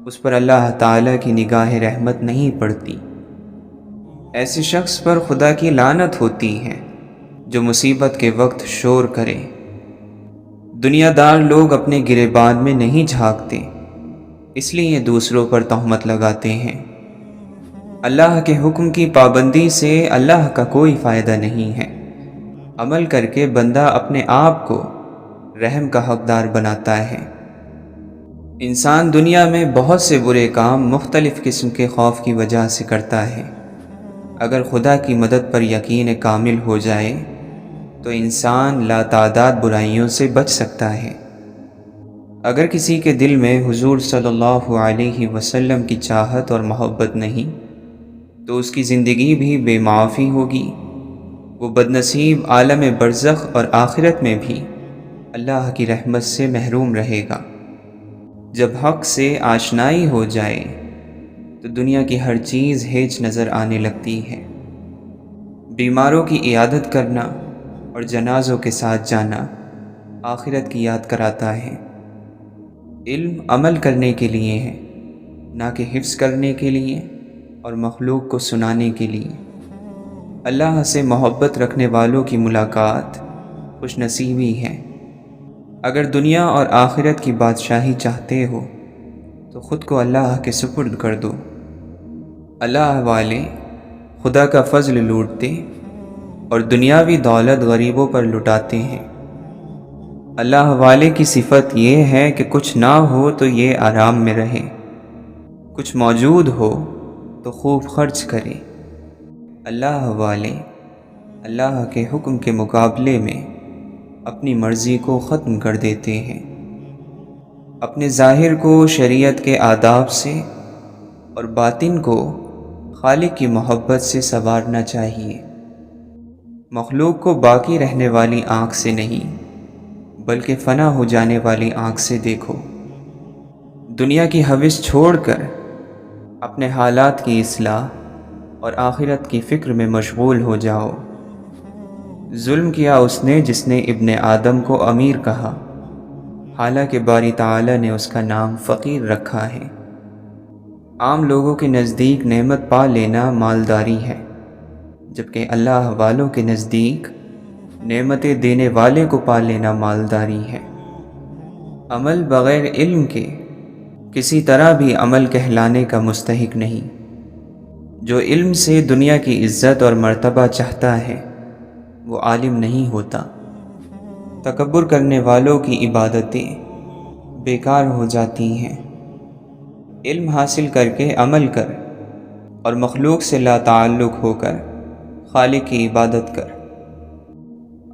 اس پر اللہ تعالیٰ کی نگاہ رحمت نہیں پڑتی۔ ایسے شخص پر خدا کی لعنت ہوتی ہے جو مصیبت کے وقت شور کرے۔ دنیا دار لوگ اپنے گریبان میں نہیں جھانکتے، اس لیے دوسروں پر تہمت لگاتے ہیں۔ اللہ کے حکم کی پابندی سے اللہ کا کوئی فائدہ نہیں ہے۔ عمل کر کے بندہ اپنے آپ کو رحم کا حقدار بناتا ہے۔ انسان دنیا میں بہت سے برے کام مختلف قسم کے خوف کی وجہ سے کرتا ہے۔ اگر خدا کی مدد پر یقین کامل ہو جائے تو انسان لاتعداد برائیوں سے بچ سکتا ہے۔ اگر کسی کے دل میں حضور صلی اللہ علیہ وسلم کی چاہت اور محبت نہیں تو اس کی زندگی بھی بے معافی ہوگی۔ وہ بدنصیب عالم برزخ اور آخرت میں بھی اللہ کی رحمت سے محروم رہے گا۔ جب حق سے آشنائی ہو جائے تو دنیا کی ہر چیز ہیچ نظر آنے لگتی ہے۔ بیماروں کی عیادت کرنا اور جنازوں کے ساتھ جانا آخرت کی یاد کراتا ہے۔ علم عمل کرنے کے لیے ہے، نہ کہ حفظ کرنے کے لیے اور مخلوق کو سنانے کے لیے۔ اللہ سے محبت رکھنے والوں کی ملاقات خوش نصیبی ہے۔ اگر دنیا اور آخرت کی بادشاہی چاہتے ہو تو خود کو اللہ کے سپرد کر دو۔ اللہ والے خدا کا فضل لوٹتے اور دنیاوی دولت غریبوں پر لٹاتے ہیں۔ اللہ والے کی صفت یہ ہے کہ کچھ نہ ہو تو یہ آرام میں رہے، کچھ موجود ہو تو خوب خرچ کرے۔ اللہ والے اللہ کے حکم کے مقابلے میں اپنی مرضی کو ختم کر دیتے ہیں۔ اپنے ظاہر کو شریعت کے آداب سے اور باطن کو خالق کی محبت سے سنوارنا چاہیے۔ مخلوق کو باقی رہنے والی آنکھ سے نہیں بلکہ فنا ہو جانے والی آنکھ سے دیکھو۔ دنیا کی حوث چھوڑ کر اپنے حالات کی اصلاح اور آخرت کی فکر میں مشغول ہو جاؤ۔ ظلم کیا اس نے جس نے ابن آدم کو امیر کہا، حالانکہ باری تعالی نے اس کا نام فقیر رکھا ہے۔ عام لوگوں کے نزدیک نعمت پا لینا مالداری ہے، جبکہ اللہ والوں کے نزدیک نعمتیں دینے والے کو پا لینا مالداری ہے۔ عمل بغیر علم کے کسی طرح بھی عمل کہلانے کا مستحق نہیں۔ جو علم سے دنیا کی عزت اور مرتبہ چاہتا ہے وہ عالم نہیں ہوتا۔ تکبر کرنے والوں کی عبادتیں بیکار ہو جاتی ہیں۔ علم حاصل کر کے عمل کر اور مخلوق سے لا تعلق ہو کر خالق کی عبادت کر۔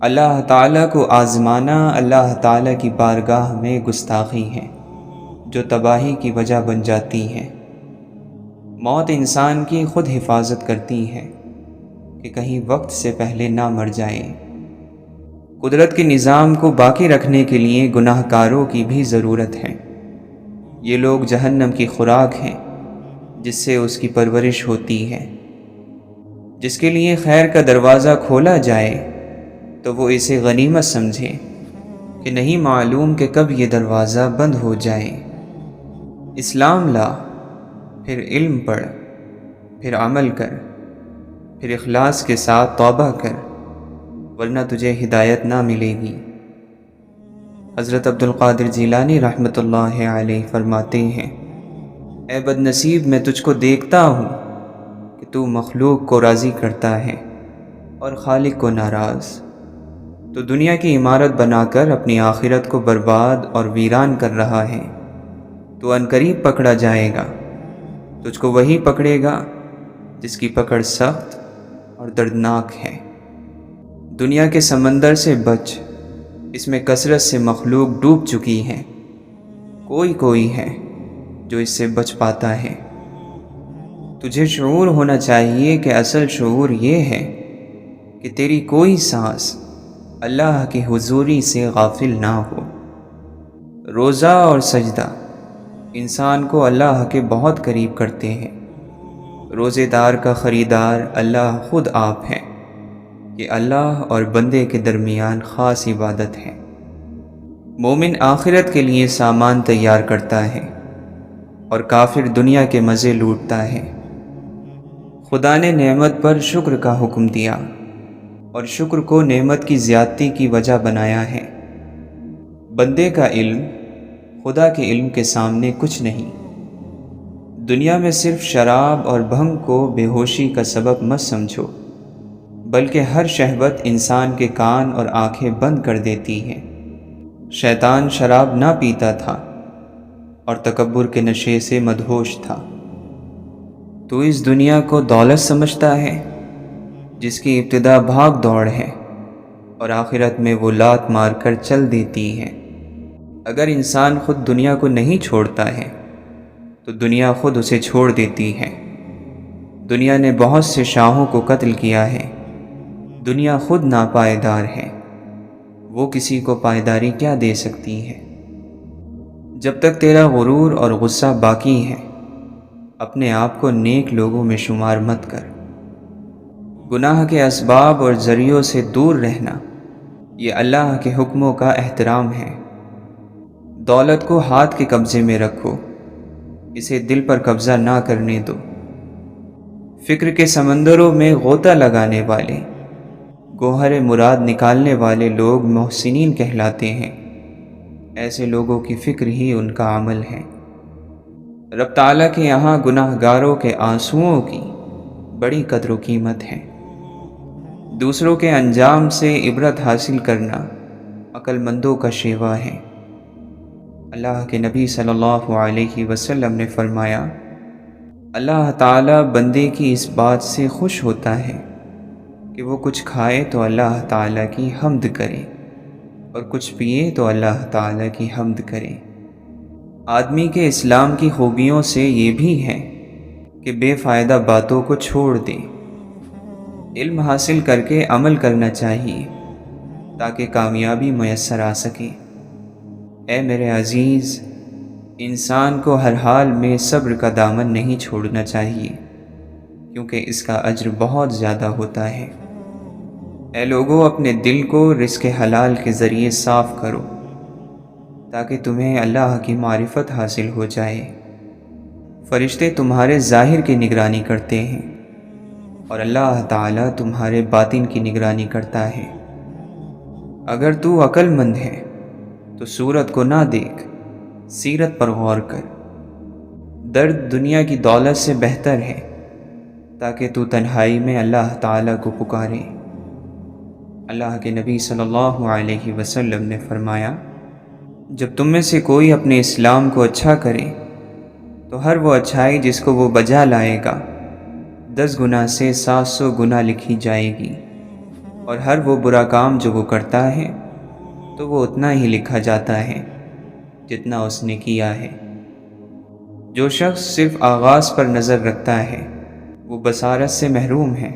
اللہ تعالیٰ کو آزمانا اللہ تعالیٰ کی بارگاہ میں گستاخی ہے جو تباہی کی وجہ بن جاتی ہے۔ موت انسان کی خود حفاظت کرتی ہے کہ کہیں وقت سے پہلے نہ مر جائے۔ قدرت کے نظام کو باقی رکھنے کے لیے گناہ کاروں کی بھی ضرورت ہے۔ یہ لوگ جہنم کی خوراک ہیں جس سے اس کی پرورش ہوتی ہے۔ جس کے لیے خیر کا دروازہ کھولا جائے تو وہ اسے غنیمت سمجھے کہ نہیں معلوم کہ کب یہ دروازہ بند ہو جائے۔ اسلام لا، پھر علم پڑھ، پھر عمل کر، پھر اخلاص کے ساتھ توبہ کر، ورنہ تجھے ہدایت نہ ملے گی۔ حضرت عبد القادر جیلانی رحمۃ اللہ علیہ فرماتے ہیں، اے بد نصیب، میں تجھ کو دیکھتا ہوں کہ تو مخلوق کو راضی کرتا ہے اور خالق کو ناراض۔ تو دنیا کی عمارت بنا کر اپنی آخرت کو برباد اور ویران کر رہا ہے۔ تو عنقریب پکڑا جائے گا، تجھ کو وہی پکڑے گا جس کی پکڑ سخت اور دردناک ہے۔ دنیا کے سمندر سے بچ، اس میں کثرت سے مخلوق ڈوب چکی ہے، کوئی ہے جو اس سے بچ پاتا ہے۔ تجھے شعور ہونا چاہیے کہ اصل شعور یہ ہے کہ تیری کوئی سانس اللہ کی حضوری سے غافل نہ ہو۔ روزہ اور سجدہ انسان کو اللہ کے بہت قریب کرتے ہیں۔ روزے دار کا خریدار اللہ خود آپ ہے۔ یہ اللہ اور بندے کے درمیان خاص عبادت ہے۔ مومن آخرت کے لیے سامان تیار کرتا ہے اور کافر دنیا کے مزے لوٹتا ہے۔ خدا نے نعمت پر شکر کا حکم دیا اور شکر کو نعمت کی زیادتی کی وجہ بنایا ہے۔ بندے کا علم خدا کے علم کے سامنے کچھ نہیں۔ دنیا میں صرف شراب اور بھنگ کو بے ہوشی کا سبب مت سمجھو، بلکہ ہر شہوت انسان کے کان اور آنکھیں بند کر دیتی ہے۔ شیطان شراب نہ پیتا تھا اور تکبر کے نشے سے مدہوش تھا۔ تو اس دنیا کو دولت سمجھتا ہے جس کی ابتدا بھاگ دوڑ ہے اور آخرت میں وہ لات مار کر چل دیتی ہے۔ اگر انسان خود دنیا کو نہیں چھوڑتا ہے تو دنیا خود اسے چھوڑ دیتی ہے۔ دنیا نے بہت سے شاہوں کو قتل کیا ہے۔ دنیا خود ناپائیدار ہے، وہ کسی کو پائیداری کیا دے سکتی ہے؟ جب تک تیرا غرور اور غصہ باقی ہے، اپنے آپ کو نیک لوگوں میں شمار مت کر۔ گناہ کے اسباب اور ذریعوں سے دور رہنا یہ اللہ کے حکموں کا احترام ہے۔ دولت کو ہاتھ کے قبضے میں رکھو، اسے دل پر قبضہ نہ کرنے دو۔ فکر کے سمندروں میں غوطہ لگانے والے، گوہر مراد نکالنے والے لوگ محسنین کہلاتے ہیں۔ ایسے لوگوں کی فکر ہی ان کا عمل ہے۔ رب تعالیٰ کے یہاں گناہ گاروں کے آنسوؤں کی بڑی قدر و قیمت ہے۔ دوسروں کے انجام سے عبرت حاصل کرنا عقل مندوں کا شیوا ہے۔ اللہ کے نبی صلی اللہ علیہ وسلم نے فرمایا، اللہ تعالیٰ بندے کی اس بات سے خوش ہوتا ہے کہ وہ کچھ کھائے تو اللہ تعالیٰ کی حمد کرے اور کچھ پیے تو اللہ تعالیٰ کی حمد کرے۔ آدمی کے اسلام کی خوبیوں سے یہ بھی ہے کہ بے فائدہ باتوں کو چھوڑ دے۔ علم حاصل کر کے عمل کرنا چاہیے تاکہ کامیابی میسر آ سکے۔ اے میرے عزیز، انسان کو ہر حال میں صبر کا دامن نہیں چھوڑنا چاہیے، کیونکہ اس کا اجر بہت زیادہ ہوتا ہے۔ اے لوگوں، اپنے دل کو رزق حلال کے ذریعے صاف کرو تاکہ تمہیں اللہ کی معرفت حاصل ہو جائے۔ فرشتے تمہارے ظاہر کی نگرانی کرتے ہیں اور اللہ تعالیٰ تمہارے باطن کی نگرانی کرتا ہے۔ اگر تو عقل مند ہے تو صورت کو نہ دیکھ، سیرت پر غور کر۔ درد دنیا کی دولت سے بہتر ہے تاکہ تو تنہائی میں اللہ تعالیٰ کو پکارے۔ اللہ کے نبی صلی اللہ علیہ وسلم نے فرمایا، جب تم میں سے کوئی اپنے اسلام کو اچھا کرے تو ہر وہ اچھائی جس کو وہ بجا لائے گا 10 گنا سے 700 گنا لکھی جائے گی، اور ہر وہ برا کام جو وہ کرتا ہے تو وہ اتنا ہی لکھا جاتا ہے جتنا اس نے کیا ہے۔ جو شخص صرف آغاز پر نظر رکھتا ہے وہ بصارت سے محروم ہے،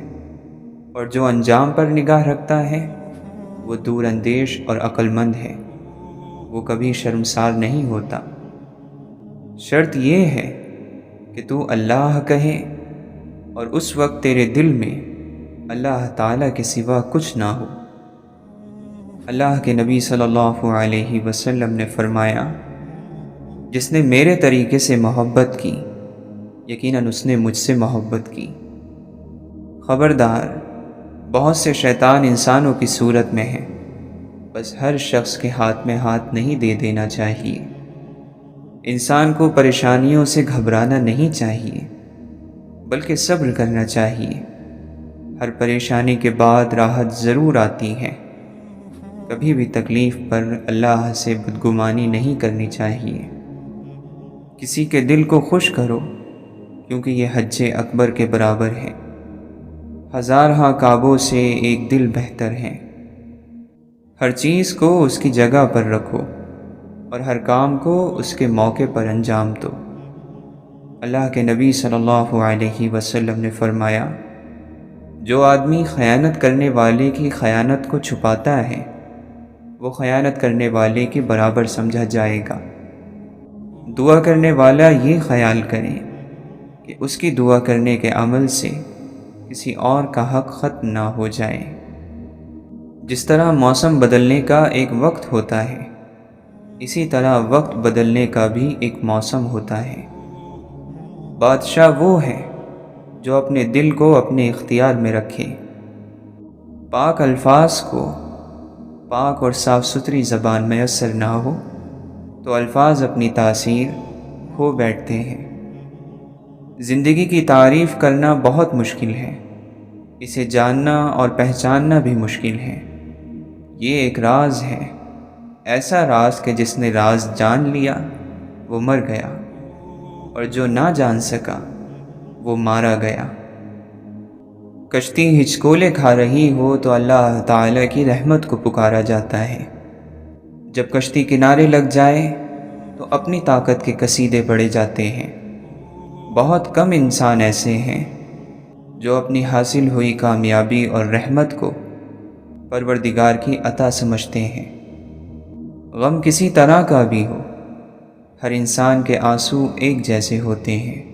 اور جو انجام پر نگاہ رکھتا ہے وہ دور اندیش اور عقل مند ہے، وہ کبھی شرمسار نہیں ہوتا۔ شرط یہ ہے کہ تو اللہ کہے اور اس وقت تیرے دل میں اللہ تعالیٰ کے سوا کچھ نہ ہو۔ اللہ کے نبی صلی اللہ علیہ وسلم نے فرمایا، جس نے میرے طریقے سے محبت کی یقیناً اس نے مجھ سے محبت کی۔ خبردار، بہت سے شیطان انسانوں کی صورت میں ہیں، بس ہر شخص کے ہاتھ میں ہاتھ نہیں دے دینا چاہیے۔ انسان کو پریشانیوں سے گھبرانا نہیں چاہیے، بلکہ صبر کرنا چاہیے۔ ہر پریشانی کے بعد راحت ضرور آتی ہے۔ کبھی بھی تکلیف پر اللہ سے بدگمانی نہیں کرنی چاہیے۔ کسی کے دل کو خوش کرو، کیونکہ یہ حج اکبر کے برابر ہے۔ ہزارہا کعبوں سے ایک دل بہتر ہے۔ ہر چیز کو اس کی جگہ پر رکھو اور ہر کام کو اس کے موقع پر انجام دو۔ اللہ کے نبی صلی اللہ علیہ وسلم نے فرمایا، جو آدمی خیانت کرنے والے کی خیانت کو چھپاتا ہے وہ خیانت کرنے والے کے برابر سمجھا جائے گا۔ دعا کرنے والا یہ خیال کرے کہ اس کی دعا کرنے کے عمل سے کسی اور کا حق ختم نہ ہو جائے۔ جس طرح موسم بدلنے کا ایک وقت ہوتا ہے، اسی طرح وقت بدلنے کا بھی ایک موسم ہوتا ہے۔ بادشاہ وہ ہے جو اپنے دل کو اپنے اختیار میں رکھے۔ پاک الفاظ کو پاک اور صاف ستھری زبان میسر نہ ہو تو الفاظ اپنی تاثیر کھو بیٹھتے ہیں۔ زندگی کی تعریف کرنا بہت مشکل ہے، اسے جاننا اور پہچاننا بھی مشکل ہے۔ یہ ایک راز ہے، ایسا راز کہ جس نے راز جان لیا وہ مر گیا، اور جو نہ جان سکا وہ مارا گیا۔ کشتی ہچکولے کھا رہی ہو تو اللہ تعالیٰ کی رحمت کو پکارا جاتا ہے۔ جب کشتی کنارے لگ جائے تو اپنی طاقت کے قصیدے پڑھے جاتے ہیں۔ بہت کم انسان ایسے ہیں جو اپنی حاصل ہوئی کامیابی اور رحمت کو پروردگار کی عطا سمجھتے ہیں۔ غم کسی طرح کا بھی ہو، ہر انسان کے آنسو ایک جیسے ہوتے ہیں۔